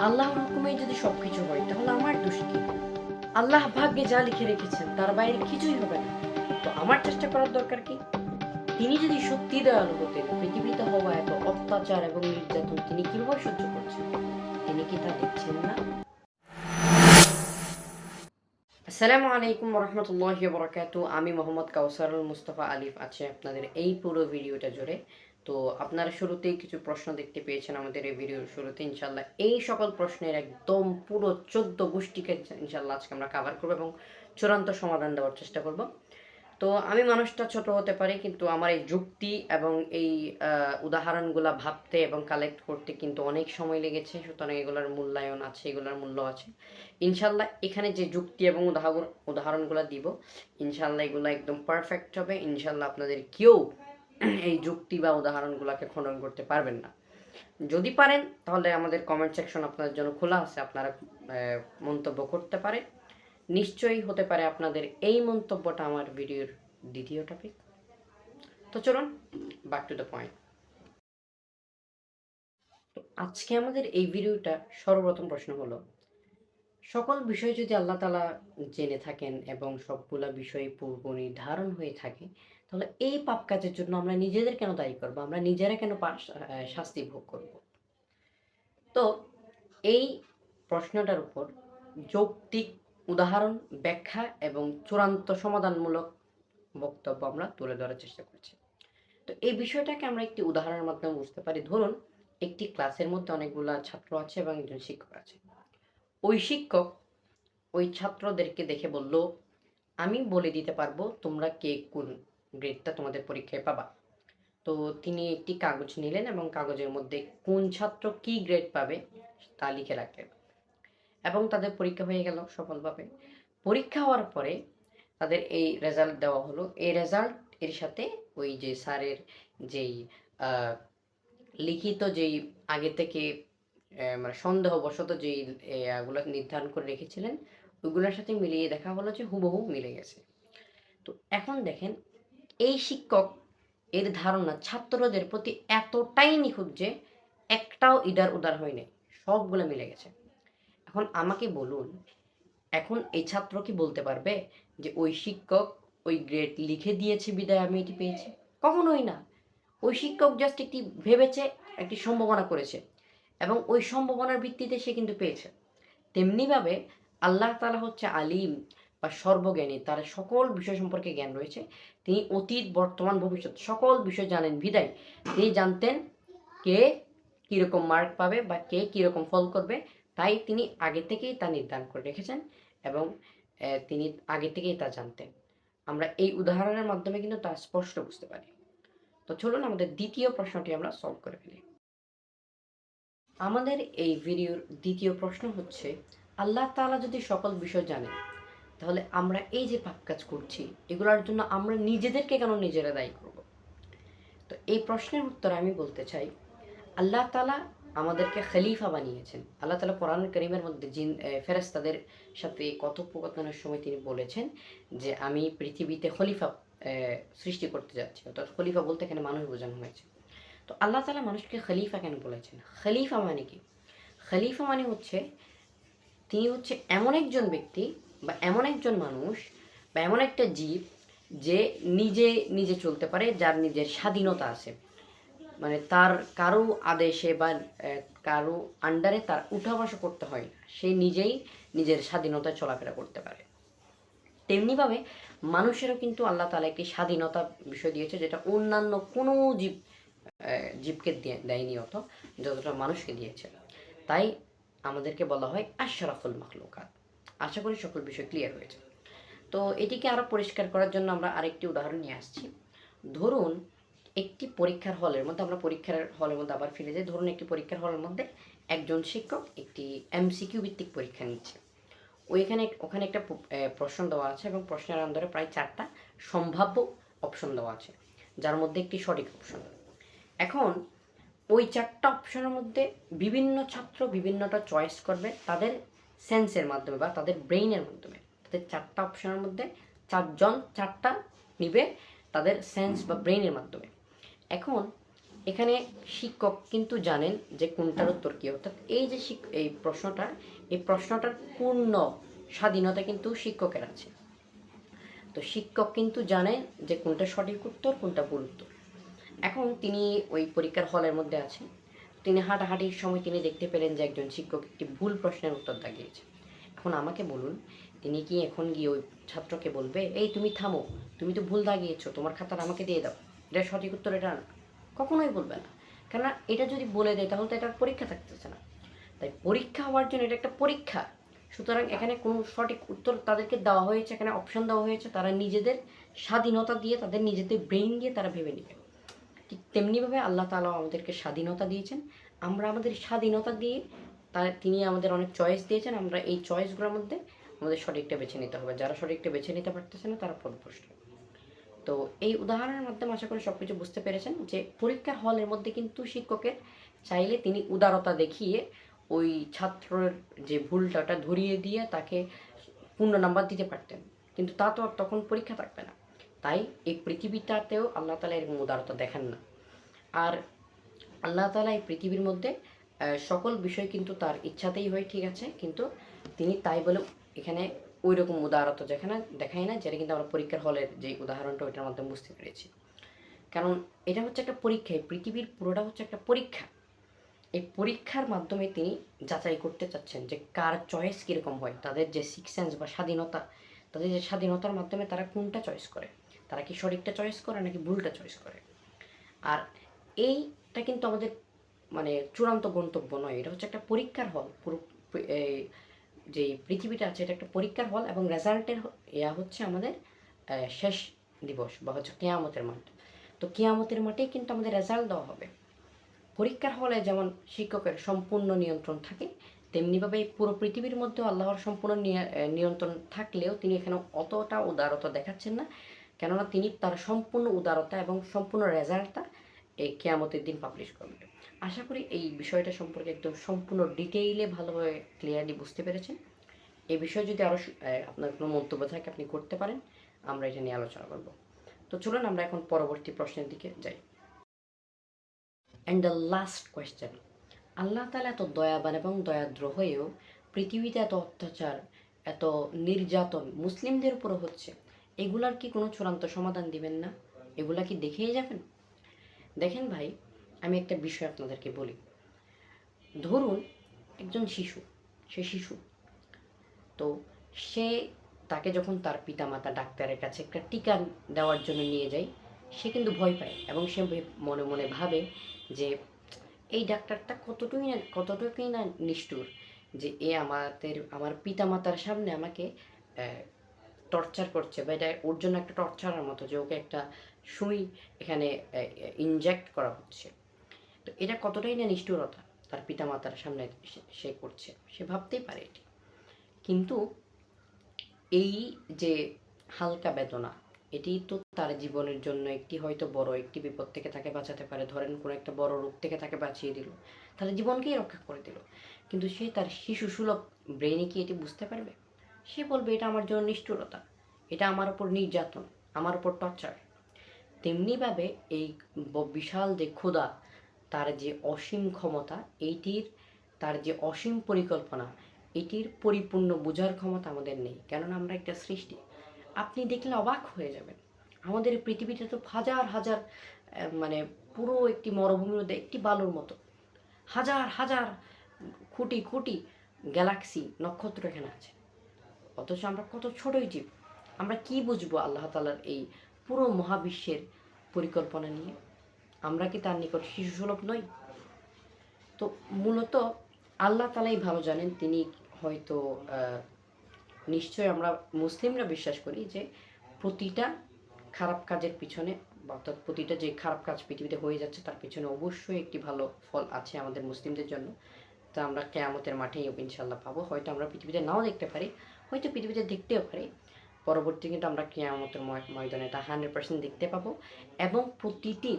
আল্লাহর হুকুমে যদি সবকিছু হয় তাহলে আমার দোষ কি? আল্লাহ ভাগ্যে যা লিখে রেখেছেন তার বাইরে কিছুই হবে না। তো আমার চেষ্টা করার দরকার কি? তিনি যদি সত্যি দয়ালু হতেন, পৃথিবীতে হওয়া এত অত্যাচার এবং নির্যাতন তিনি কিভাবে সহ্য করছেন? তিনি কি তা দেখছেন না? আসসালামু আলাইকুম রহমতুল্লাহি বরকাতু। আমি মোহাম্মদ কাউসারুল মুস্তফা আলিফ আছি আপনাদের এই পুরো ভিডিওটা জুড়ে। তো আপনারা শুরুতেই কিছু প্রশ্ন দেখতে পেয়েছেন আমাদের এই ভিডিওর শুরুতে। ইনশাল্লাহ এই সকল প্রশ্নের একদম পুরো 14 গোষ্ঠীকে ইনশাল্লাহ আজকে আমরা কাভার করবো এবং চূড়ান্ত সমাধান দেওয়ার চেষ্টা করব। তো আমি মানুষটা ছোট হতে পারি, কিন্তু আমার এই যুক্তি এবং এই উদাহরণগুলা ভাবতে এবং কালেক্ট করতে কিন্তু অনেক সময় লেগেছে। সুতরাং এগুলোর মূল্যায়ন আছে, এগুলোর মূল্য আছে। ইনশাল্লাহ এখানে যে যুক্তি এবং উদাহরণগুলো দিব, ইনশাল্লাহ এগুলো একদম পারফেক্ট হবে। ইনশাল্লাহ আপনাদের কেউ এই যুক্তি বা উদাহরণগুলোকে খণ্ডন করতে পারবেন না। যদি পারেন তাহলে আমাদের কমেন্ট সেকশন আপনাদের জন্য খোলা আছে, আপনারা মন্তব্য করতে পারেন। নিশ্চয়ই হতে পারে আপনাদের এই মন্তব্যটা আমার ভিডিওর দ্বিতীয় টপিক। তো চলুন ব্যাক টু দ্য পয়েন্ট। তো আজকে আমাদের এই ভিডিওটা সর্বপ্রথম প্রশ্ন হলো, সকল বিষয় যদি আল্লাহ তাআলা জেনে থাকেন এবং সবগুলা বিষয় পূর্ব নির্ধারণ হয়ে থাকে, তাহলে এই পাপ কাজের জন্য আমরা নিজেদের কেন দায়ী করবো? আমরা নিজেরা কেন শাস্তি ভোগ করব? তো এই প্রশ্নটার উপর যৌক্তিক উদাহরণ, ব্যাখ্যা এবং চূড়ান্ত সমাধানমূলক বক্তব্য আমরা তুলে ধরার চেষ্টা করছি। তো এই বিষয়টাকে আমরা একটি উদাহরণের মাধ্যমে বুঝতে পারি। ধরুন একটি ক্লাসের মধ্যে অনেকগুলা ছাত্র আছে এবং একজন শিক্ষক আছে। ওই শিক্ষক ওই ছাত্রদেরকে দেখে বলল, আমি বলে দিতে পারবো তোমরা কে কোন গ্রেডটা তোমাদের পরীক্ষায় পাবা। তো তিনি একটি কাগজ নিলেন এবং কাগজের মধ্যে কোন ছাত্র কি গ্রেড পাবে তা লিখে রাখলেন এবং তাদের পরীক্ষা হয়ে গেল সফলভাবে। পরীক্ষা হওয়ার পরে তাদের এই রেজাল্ট দেওয়া হলো। এই রেজাল্ট এর সাথে ওই যে স্যারের যেই লিখিত যেই আগে থেকে মানে সন্দেহবশত যেই গুলো নির্ধারণ করে রেখেছিলেন, ওইগুলোর সাথে মিলিয়ে দেখা হলো যে হুবহু মিলে গেছে। তো এখন দেখেন এই শিক্ষক এর ধারণা ছাত্রদের প্রতি এতটাই নিখুঁত যে একটাও ইদার উদার হয় নাই, সবগুলো মিলে গেছে। এখন আমাকে বলুন, এখন এই ছাত্র কি বলতে পারবে যে ওই শিক্ষক ওই গ্রেড লিখে দিয়েছে বিদায় আমি এটি পেয়েছি? কখনোই না। ওই শিক্ষক জাস্ট একটি ভেবেছে, একটি সম্ভাবনা করেছে এবং ওই সম্ভাবনার ভিত্তিতে সে কিন্তু পেয়েছে। তেমনিভাবে আল্লাহ তাআলা হচ্ছে আলিম বা সর্বজ্ঞানী, তার সকল বিষয় সম্পর্কে জ্ঞান রয়েছে। তিনি অতীত, বর্তমান, ভবিষ্যৎ সকল বিষয় জানেন বিদায় তিনি জানতেন কে কীরকম মার্ক পাবে বা কে কীরকম ফল করবে। তাই তিনি আগে থেকেই তা নির্ধারণ করে রেখেছেন এবং তিনি আগে থেকেই তা জানতেন। আমরা এই উদাহরণের মাধ্যমে কিন্তু তা স্পষ্ট বুঝতে পারি। তো চলুন আমাদের দ্বিতীয় প্রশ্নটি আমরা সলভ করে ফেলি। আমাদের এই ভিডিওর দ্বিতীয় প্রশ্ন হচ্ছে, আল্লাহ তাআলা যদি সকল বিষয় জানেন, তাহলে আমরা এই যে পাপ কাজ করছি এগুলোর জন্য আমরা নিজেদেরকে কেন নিজেরা দায়ী করব? তো এই প্রশ্নের উত্তরে আমি বলতে চাই, আল্লাহ তাআলা আমাদেরকে খলিফা বানিয়েছেন। আল্লাহ তাআলা কোরআন কারীমের মধ্যে ফেরেশতাদের সাথে কথোপকথনের সময় তিনি বলেছেন যে আমি পৃথিবীতে খলিফা সৃষ্টি করতে যাচ্ছি। অর্থাৎ খলিফা বলতে এখানে মানুষ বোঝানো হয়েছে। তো আল্লাহ তাআলা মানুষকে খলিফা কেন বলেছেন? খলিফা মানে কি? খলিফা মানে হচ্ছে তিনি হচ্ছে এমন একজন ব্যক্তি বা এমন একজন মানুষ বা এমন একটা জীব যে নিজে নিজে চলতে পারে, যার নিজের স্বাধীনতা আছে। মানে তার কারো আদেশে বা কারো আন্ডারে তার উঠা বসা করতে হয় না, সে নিজেই নিজের স্বাধীনতায় চলাফেরা করতে পারে। তেমনিভাবে মানুষেরও কিন্তু আল্লাহ তাআলা একটি স্বাধীনতা বিষয় দিয়েছে, যেটা অন্যান্য কোনো জীবকে দেয়নি যতটা মানুষকে দিয়েছে। তাই আমাদেরকে বলা হয় আশরাফুল মাখলুকাত। আশা করি সকল বিষয় ক্লিয়ার হয়েছে। তো এটিকে আরও পরিষ্কার করার জন্য আমরা আরেকটি উদাহরণ নিয়ে আসছি। ধরুন একটি পরীক্ষার হলের মধ্যে, আমরা পরীক্ষার হলের মধ্যে আবার ফিরে যাই। ধরুন একটি পরীক্ষার হলের মধ্যে একজন শিক্ষক একটি এমসিকিউ ভিত্তিক পরীক্ষা নিচ্ছে। ওখানে একটা প্রশ্ন দেওয়া আছে এবং প্রশ্নের আন্দারে প্রায় 4টা সম্ভাব্য অপশন দেওয়া আছে, যার মধ্যে একটি সঠিক অপশন। এখন ওই 4টা অপশনের মধ্যে বিভিন্ন ছাত্র বিভিন্নটা চয়েস করবে তাদের সেন্সের মাধ্যমে বা তাদের ব্রেইনের মাধ্যমে। তাদের 4টা অপশনের মধ্যে 4জন 4টা নিবে তাদের সেন্স বা ব্রেইনের মাধ্যমে। এখন এখানে শিক্ষক কিন্তু জানেন যে কোনটার উত্তর কী, অর্থাৎ এই যে এই প্রশ্নটার পূর্ণ স্বাধীনতা কিন্তু শিক্ষকের আছে। তো শিক্ষক কিন্তু জানেন যে কোনটা সঠিক উত্তর, কোনটা ভুল উত্তর। এখন তিনি ওই পরীক্ষার হলের মধ্যে আছেন। তিনি হাঁটাহাঁটির সময় তিনি দেখতে পেলেন যে একজন শিক্ষক একটি ভুল প্রশ্নের উত্তর দাগিয়েছে। এখন আমাকে বলুন, তিনি কি এখন গিয়ে ওই ছাত্রকে বলবে, এই তুমি থামো, তুমি তো ভুল দাগিয়েছো, তোমার খাতাটা আমাকে দিয়ে দাও, এটা সঠিক উত্তর এটা না? কখনোই বলবে না। কেননা এটা যদি বলে দেয় তাহলে তো এটার পরীক্ষা থাকতেছে না। তাই পরীক্ষা হওয়ার জন্য এটা একটা পরীক্ষা। সুতরাং এখানে কোনো সঠিক উত্তর তাদেরকে দেওয়া হয়েছে, এখানে অপশন দেওয়া হয়েছে, তারা নিজেদের স্বাধীনতা দিয়ে, তাদের নিজেদের ব্রেইন দিয়ে তারা ভেবে নেবে। ঠিক তেমনিভাবে আল্লাহ তাআলা আমাদেরকে স্বাধীনতা দিয়েছেন। আমরা আমাদের স্বাধীনতা দিয়ে তিনি আমাদের অনেক চয়েস দিয়েছেন। আমরা এই চয়েসগুলোর মধ্যে আমাদের সঠিকটা বেছে নিতে হবে। যারা সঠিকটা বেছে নিতে পারতেছে না তারা পথভ্রষ্ট। তো এই উদাহরণের মাধ্যমে আশা করি সব কিছু বুঝতে পেরেছেন যে পরীক্ষার হলের মধ্যে কিন্তু শিক্ষকের চাইলে তিনি উদারতা দেখিয়ে ওই ছাত্রের যে ভুলটা ওটা ধরিয়ে দিয়ে তাকে পূর্ণ নাম্বার দিতে পারতেন, কিন্তু তা তো আর তখন পরীক্ষা থাকবে না। তাই এই পৃথিবীটাতেও আল্লাহ তাআলা এরকম উদারতা দেখান না। আর আল্লাহ তাআলা এই পৃথিবীর মধ্যে সকল বিষয় কিন্তু তার ইচ্ছাতেই হয়, ঠিক আছে, কিন্তু তিনি তাই বলে এখানে ওই রকম উদারতা দেখায় না, যেটা কিন্তু আমরা পরীক্ষার হলের যে উদাহরণটা ওইটার মাধ্যমে বুঝতে পেরেছি। কারণ এটা হচ্ছে একটা পরীক্ষা, পৃথিবীর পুরোটা হচ্ছে একটা পরীক্ষা। এই পরীক্ষার মাধ্যমে তিনি যাচাই করতে চাচ্ছেন যে কার চয়েস কীরকম হয়, তাদের যে সিক্স সেন্স বা স্বাধীনতা, তাদের যে স্বাধীনতার মাধ্যমে তারা কোনটা চয়েস করে, তারা কি সঠিকটা চয়েস করে নাকি ভুলটা চয়েস করে। আর এইটা কিন্তু আমাদের মানে চূড়ান্ত গন্তব্য নয়, এটা হচ্ছে একটা পরীক্ষার হল। পুরো যে পৃথিবীটা আছে এটা একটা পরীক্ষার হল, এবং রেজাল্টের হচ্ছে আমাদের শেষ দিবস বা হচ্ছে কিয়ামতের মাঠ। তো কিয়ামতের মাঠেই কিন্তু আমাদের রেজাল্ট দেওয়া হবে। পরীক্ষার হলে যেমন শিক্ষকের সম্পূর্ণ নিয়ন্ত্রণ থাকে, তেমনিভাবে পুরো পৃথিবীর মধ্যেও আল্লাহর সম্পূর্ণ নিয়ন্ত্রণ থাকলেও তিনি এখানে অতটা উদারতা দেখাচ্ছেন না, কেননা তিনি তার সম্পূর্ণ উদারতা এবং সম্পূর্ণ রেজাল্টটা এই কিয়ামতের দিন পাবলিশ করবেন। আশা করি এই বিষয়টা সম্পর্কে একদম সম্পূর্ণ ডিটেইলে ভালোভাবে ক্লিয়ারলি বুঝতে পেরেছেন। এই বিষয়ে যদি আরও আপনার কোনো মন্তব্য থাকে আপনি করতে পারেন, আমরা এটা নিয়ে আলোচনা করব। তো চলুন আমরা এখন পরবর্তী প্রশ্নের দিকে যাই। অ্যান্ড দ্য লাস্ট কোয়েশ্চেন, আল্লাহ তাআলা এত দয়াবান এবং দয়াদ্র হয়েও পৃথিবীতে এত অত্যাচার, এত নির্যাতন মুসলিমদের উপরও হচ্ছে, এগুলার কি কোনো চূড়ান্ত সমাধান দিবেন না? এগুলা কি দেখেই যাবেন? দেখেন ভাই, আমি একটা বিষয় আপনাদেরকে বলি। ধরুন একজন শিশু, সে শিশু, তো তাকে যখন তার পিতামাতা ডাক্তারের কাছে একটা টিকা দেওয়ার জন্য নিয়ে যায়, সে কিন্তু ভয় পায় এবং সে মনে মনে ভাবে যে এই ডাক্তারটা কতটুকুই না নিষ্ঠুর, যে আমার পিতামাতার সামনে আমাকে টর্চার করছে, বা এটা ওর জন্য একটা টর্চারের মতো, যে ওকে একটা সুই এখানে ইনজেক্ট করা হচ্ছে। তো এটা কতটাই না নিষ্ঠুরতা তার পিতামাতার সামনে সে করছে, সে ভাবতেই পারে এটি। কিন্তু এই যে হালকা বেদনা, এটি তো তার জীবনের জন্য একটি হয়তো বড় একটি বিপদ থেকে তাকে বাঁচাতে পারে। ধরেন কোনো একটা বড় রোগ থেকে তাকে বাঁচিয়ে দিল, তার জীবনকেই রক্ষা করে দিল, কিন্তু সে তার শিশু সুলভ ব্রেনে কি এটি বুঝতে পারবে? সে বলবে এটা আমার জন্য নিষ্ঠুরতা, এটা আমার উপর নির্যাতন, আমার উপর টর্চার। তেমনিভাবে এই বিশাল যে ক্ষুধা, তার যে অসীম ক্ষমতা, তার যে অসীম পরিকল্পনা, এটির পরিপূর্ণ বোঝার ক্ষমতা আমাদের নেই, কেননা আমরা একটা সৃষ্টি। আপনি দেখলে অবাক হয়ে যাবেন, আমাদের পৃথিবীটা তো হাজার হাজার মানে পুরো একটি মরুভূমির মধ্যে একটি বালুর মতো, হাজার হাজার কোটি কোটি গ্যালাক্সি নক্ষত্র এখানে আছে, অথচ আমরা কত ছোটই জীব। আমরা কি বুঝবো আল্লাহ তাআলার এই পুরো মহাবিশ্বের পরিকল্পনা নিয়ে? আমরা কি তার নিকট শিশু সুলভ নই? তো মূলত আল্লাহ তাআলাই ভালো জানেন, তিনি হয়তো নিশ্চয়ই আমরা মুসলিমরা বিশ্বাস করি যে প্রতিটা খারাপ কাজের পিছনে, অর্থাৎ প্রতিটা যে খারাপ কাজ পৃথিবীতে হয়ে যাচ্ছে তার পিছনে অবশ্যই একটি ভালো ফল আছে আমাদের মুসলিমদের জন্য। তা আমরা কিয়ামতের মাঠেই ইনশাআল্লাহ পাবো। হয়তো আমরা পৃথিবীতে নাও দেখতে পারি, হয়তো পৃথিবীতে দেখতেও পারি, পরবর্তী কিন্তু আমরা কিয়ামতের ময়দানে এটা 100% দেখতে পাবো। এবং প্রতিটি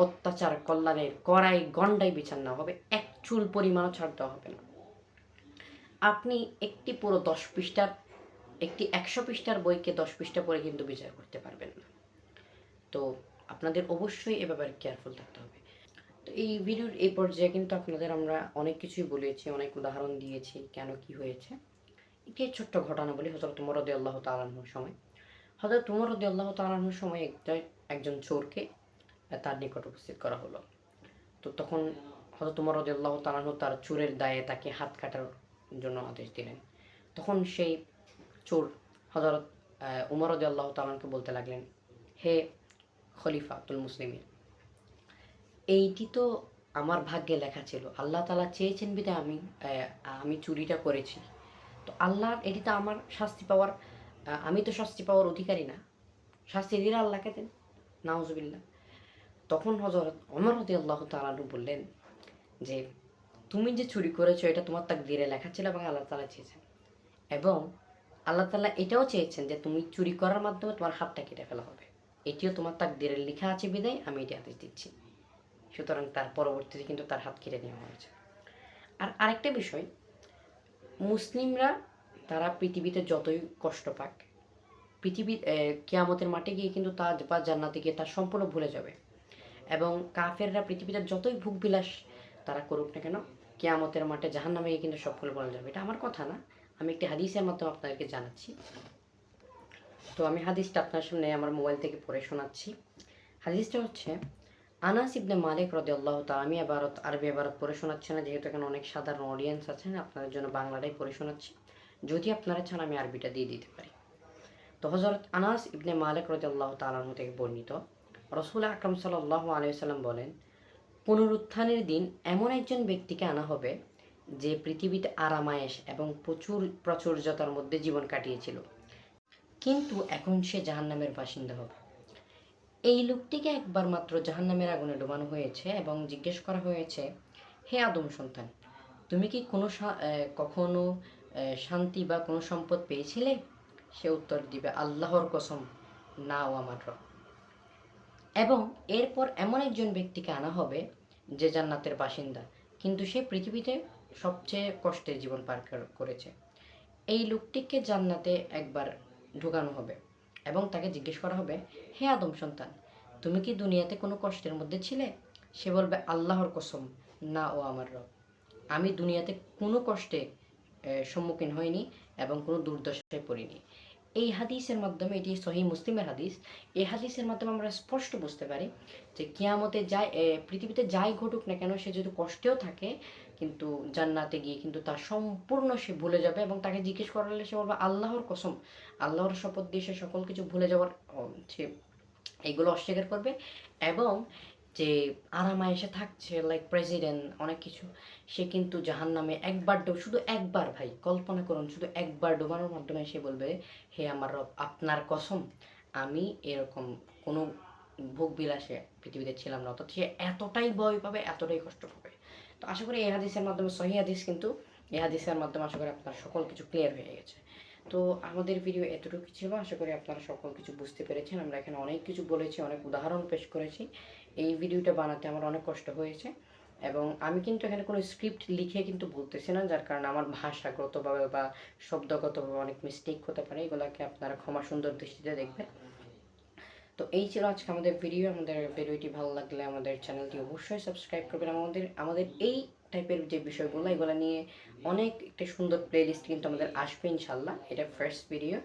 অত্যাচার কল্যাণের কড়াই গণ্ডায় বিচার নেওয়া হবে, এক চুল পরিমাণও ছাড় দেওয়া হবে না। আপনি একটি পুরো 10 পৃষ্ঠার, একটি 100 পৃষ্ঠার বইকে 10 পৃষ্ঠা পড়ে কিন্তু বিচার করতে পারবেন না। তো আপনাদের অবশ্যই এ ব্যাপারে কেয়ারফুল থাকতে হবে। তো এই ভিডিওর এই পর্যায়ে কিন্তু আপনাদের আমরা অনেক কিছুই বলেছি, অনেক উদাহরণ দিয়েছি কেন কি হয়েছে। একটি ছোট্ট ঘটনা বলি। হযরত উমর রাদিয়াল্লাহু তাআলা আনহুর সময়, হযরত উমর রাদিয়াল্লাহু তাআলা আনহুর সময় একজন চোরকে তার নিকট উপস্থিত করা হলো। তো তখন হযরত উমর রাদিয়াল্লাহু তাআলা আনহু তার চোরের দায়ে তাকে হাত কাটার জন্য আদেশ দিলেন। তখন সেই চোর হযরত উমর রাদিয়াল্লাহু তাআলা আনহুকে বলতে লাগলেন, হে খলিফাতুল মুসলিমিন, এইটি তো আমার ভাগ্যে লেখা ছিল, আল্লাহ তাআলা চেয়েছেন বিধায় আমি চুরিটা করেছি। তো আল্লাহর এটি তো আমার শাস্তি পাওয়ার, আমি তো শাস্তি পাওয়ার অধিকারী না, শাস্তি দিলে আল্লাহকে দেন। নাউজুবিল্লাহ। তখন হযরত ওমর রাদিয়াল্লাহু তাআলা আনহু বললেন যে, তুমি যে চুরি করেছো এটা তোমার তাকদীরে লেখা ছিল এবং আল্লাহ তাআলা চেয়েছেন, এবং আল্লাহ তাআলা এটাও চেয়েছেন যে তুমি চুরি করার মাধ্যমে তোমার হাতটা কেটে ফেলা হবে। এটিও তোমার তাকদীরে লেখা আছে বিধায় আমি এটি আদেশ দিচ্ছি। সুতরাং তার পরবর্তীতে কিন্তু তার হাত কেটে নেওয়া হয়েছে। আর আরেকটা বিষয়, মুসলিমরা তারা পৃথিবীতে যতই কষ্ট পাক, কিয়ামতের মাঠে গিয়ে কিন্তু তা বা জান্নাতে গিয়ে তা সম্পূর্ণ ভুলে যাবে। এবং কাফেররা পৃথিবীতে যতই ভোগ বিলাস তারা করুক না কেন, কিয়ামতের মাঠে জাহান্নামে গিয়ে কিন্তু সবগুলো বলে যাবে। এটা আমার কথা না, আমি একটি হাদিসের মাধ্যমে আপনাদেরকে জানাচ্ছি। তো আমি হাদিসটা আপনার সামনে আমার মোবাইল থেকে পড়ে শোনাচ্ছি। হাদিসটা হচ্ছে, আনাস ইবনে মালিক রাদিয়াল্লাহু তাআলা, আমি আরবি এবারত পড়ে শোনাচ্ছি না, যেহেতু এখানে অনেক সাধারণ অডিয়েন্স আছেন, আপনাদের জন্য বাংলাটাই পড়ে শোনাচ্ছি। যদি আপনারা চান আমি আরবিটা দিয়ে দিতে পারি। তো হযরত আনাস ইবনে মালিক রাদিয়াল্লাহু তাআলা আনহু থেকে বর্ণিত, রাসূল আকরাম সাল্লাল্লাহু আলাইহি ওয়াসাল্লাম বলেন, পুনরুত্থানের দিন এমন একজন ব্যক্তিকে আনা হবে যে পৃথিবীতে আরামায়েশ এবং প্রচুর প্রাচুর্যতার মধ্যে জীবন কাটিয়েছিল, কিন্তু এখন সে জাহান্নামের বাসিন্দা হবে। এই লোকটিকে একবার মাত্র জাহান্নামের আগুনে ডোবানো হয়েছে এবং জিজ্ঞেস করা হয়েছে, হে আদম সন্তান, তুমি কি কখনো শান্তি বা কোনো সম্পদ পেয়েছিলে? সে উত্তর দিবে, আল্লাহর কসম, না ও আমার রব। এবং এরপর এমন একজন ব্যক্তিকে আনা হবে যে জান্নাতের বাসিন্দা, কিন্তু সে পৃথিবীতে সবচেয়ে কষ্টের জীবন পার করেছে। এই লোকটিকে জান্নাতে একবার ঢোকানো হবে এবং তাকে জিজ্ঞেস করা হবে, হে আদম সন্তান, তুমি কি দুনিয়াতে কোনো কষ্টের মধ্যে ছিলে? সে বলবে, আল্লাহর কসম, না ও আমার রব, আমি দুনিয়াতে কোনো কষ্টে সম্মুখীন হইনি এবং কোনো দুর্দশায় পড়িনি। এই হাদিসের মাধ্যমে, এটি সহিহ মুসলিমের হাদিস, এই হাদিসের মাধ্যমে আমরা স্পষ্ট বুঝতে পারি যে কিয়ামতে পৃথিবীতে যাই ঘটুক না কেন, সে যদি কষ্টেও থাকে কিন্তু জান্নাতে গিয়ে কিন্তু তার সম্পূর্ণ সে ভুলে যাবে, এবং তাকে জিজ্ঞেস করলে সে বলবে, আল্লাহর কসম, আল্লাহর শপথ দিয়ে সে সকল কিছু ভুলে যাওয়ার সে এইগুলো অস্বীকার করবে। এবং যে আরামায়েশে থাকছে, লাইক প্রেসিডেন্ট অনেক কিছু, সে কিন্তু জাহান্নামে একবার শুধু একবার, ভাই কল্পনা করুন, শুধু একবার ডোবানোর মাধ্যমে সে বলবে, হে আমার রব, আপনার কসম, আমি এরকম কোনো ভোগ বিলাসে পৃথিবীতে ছিলাম না। অর্থাৎ সে এতটাই ভয় পাবে, এতটাই কষ্ট পাবে। তো আশা করি এই হাদিসের মাধ্যমে, সহিহ হাদিস কিন্তু, এই হাদিসের মাধ্যমে আশা করি আপনার সকল কিছু ক্লিয়ার হয়ে গেছে। তো আমাদের ভিডিও এতটুকু ছিল, আশা করি আপনারা সকল কিছু বুঝতে পেরেছেন। আমরা এখানে অনেক কিছু বলেছি, অনেক উদাহরণ পেশ করেছি। এই ভিডিওটা বানাতে আমার অনেক কষ্ট হয়েছে, এবং আমি কিন্তু এখানে কোনো স্ক্রিপ্ট লিখে কিন্তু বলতেছি না, যার কারণে আমার ভাষাগতভাবে বা শব্দগতভাবে অনেক মিস্টেক হতে পারে, এগুলোকে আপনারা ক্ষমা সুন্দর দৃষ্টিতে দেখবেন। তো এই ছিল আজকে আমাদের ভিডিও। আমাদের ভিডিওটি ভালো লাগলে আমাদের চ্যানেলটি অবশ্যই সাবস্ক্রাইব করবেন। আমাদের এই টাইপের যে বিষয়গুলো, এগুলো নিয়ে অনেক একটা সুন্দর প্লেলিস্ট কিন্তু আমাদের আসবে ইনশাল্লাহ। এটা ফার্স্ট ভিডিও,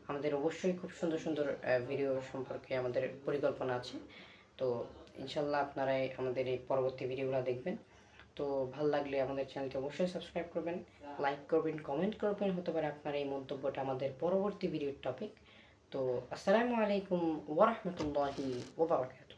আমাদের অবশ্যই খুব সুন্দর সুন্দর ভিডিও সম্পর্কে আমাদের পরিকল্পনা আছে। তো ইনশাল্লাহ আপনারাই আমাদের এই পরবর্তী ভিডিওগুলো দেখবেন। তো ভালো লাগলে আমাদের চ্যানেলটি অবশ্যই সাবস্ক্রাইব করবেন, লাইক করবেন, কমেন্ট করবেন, হতে পারে আপনার এই মন্তব্যটা আমাদের পরবর্তী ভিডিওর টপিক। তো আসসালামু আলাইকুম ওয়া রাহমাতুল্লাহি ওয়া বারাকাতুহু।